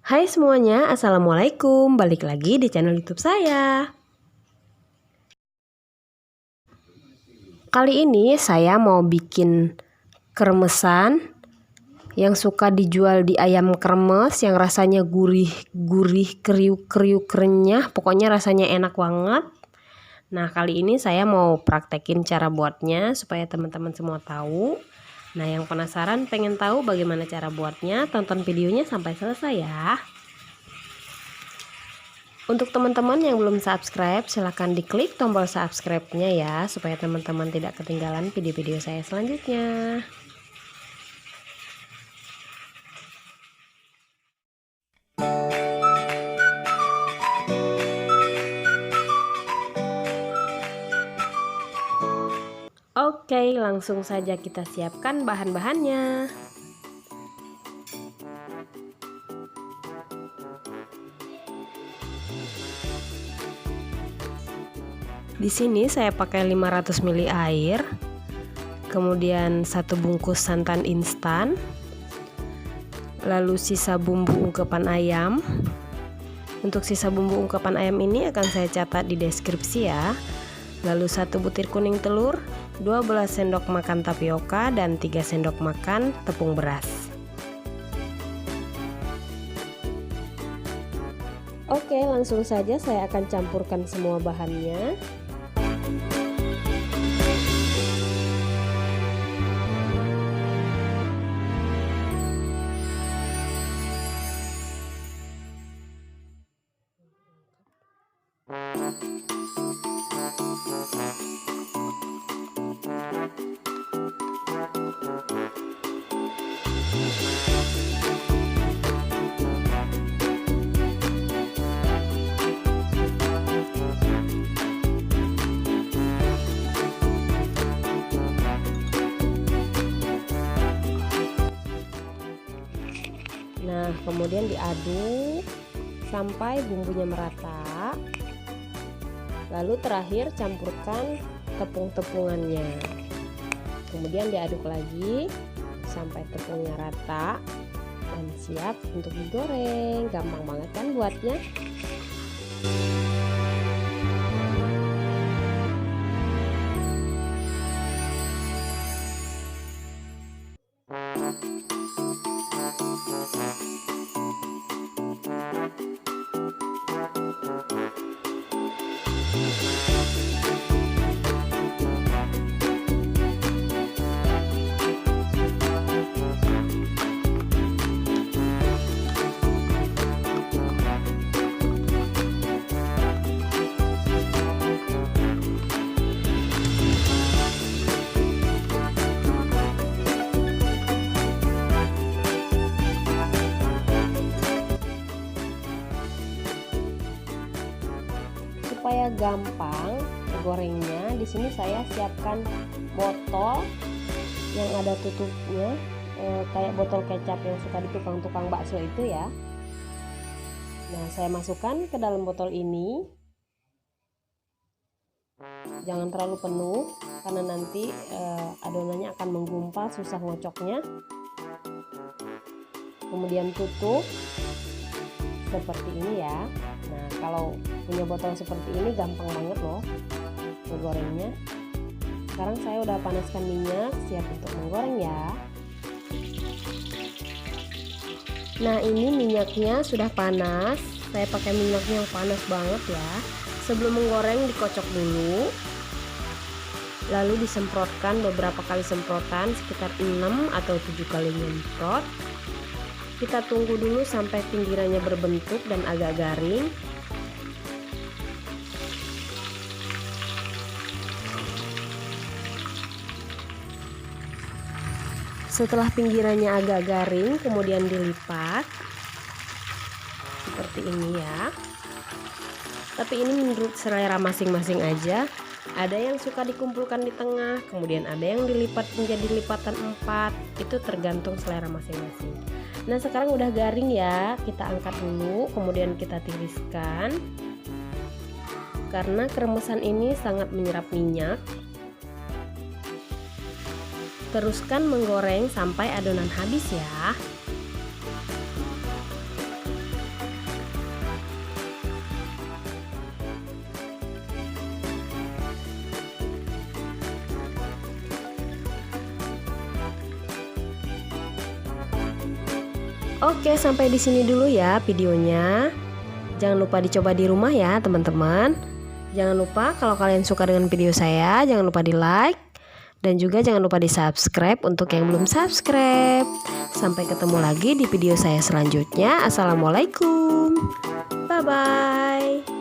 Hai semuanya, Assalamualaikum. Balik lagi di channel YouTube saya. Kali ini saya mau bikin kremesan yang suka dijual di ayam kremes, yang rasanya gurih-gurih, kriuk-kriuk renyah. Pokoknya rasanya enak banget. Nah, kali ini saya mau praktekin cara buatnya supaya teman-teman semua tahu. Nah, yang penasaran pengen tahu bagaimana cara buatnya, tonton videonya sampai selesai ya. Untuk teman-teman yang belum subscribe, silahkan diklik tombol subscribe-nya ya, supaya teman-teman tidak ketinggalan video-video saya selanjutnya. Oke, langsung saja kita siapkan bahan-bahannya. Di sini saya pakai 500 ml air, kemudian 1 bungkus santan instan, lalu sisa bumbu ungkepan ayam. Untuk sisa bumbu ungkepan ayam ini akan saya catat di deskripsi ya. Lalu 1 butir kuning telur, 12 sendok makan tapioka, dan 3 sendok makan tepung beras. Oke, langsung saja saya akan campurkan semua bahannya. Nah, kemudian diaduk sampai bumbunya merata. Lalu terakhir campurkan tepung-tepungannya. Kemudian diaduk lagi sampai tepungnya rata dan siap untuk digoreng. Gampang banget kan buatnya? Supaya gampang gorengnya, di sini saya siapkan botol yang ada tutupnya, kayak botol kecap yang suka di tukang-tukang bakso itu ya. Nah, saya masukkan ke dalam botol ini. Jangan terlalu penuh karena nanti adonannya akan menggumpal, susah ngocoknya. Kemudian tutup seperti ini ya. Nah, kalau punya botol seperti ini gampang banget loh menggorengnya. Sekarang saya udah panaskan minyak, siap untuk menggoreng ya. Nah, ini minyaknya sudah panas. Saya pakai minyak yang panas banget ya. Sebelum menggoreng dikocok dulu, lalu disemprotkan beberapa kali semprotan, sekitar 6 atau 7 kali nyemprot. Kita tunggu dulu sampai pinggirannya berbentuk dan agak garing. Setelah pinggirannya agak garing, kemudian dilipat seperti ini ya. Tapi ini menurut selera masing-masing aja. Ada yang suka dikumpulkan di tengah, kemudian ada yang dilipat menjadi lipatan 4. Itu tergantung selera masing-masing. Nah, sekarang udah garing ya, kita angkat dulu, kemudian kita tiriskan. Karena kremesan ini sangat menyerap minyak. Teruskan menggoreng sampai adonan habis ya. Oke, sampai di sini dulu ya videonya. Jangan lupa dicoba di rumah ya teman-teman. Jangan lupa kalau kalian suka dengan video saya, jangan lupa di like. Dan juga jangan lupa di subscribe untuk yang belum subscribe. Sampai ketemu lagi di video saya selanjutnya. Assalamualaikum. Bye-bye.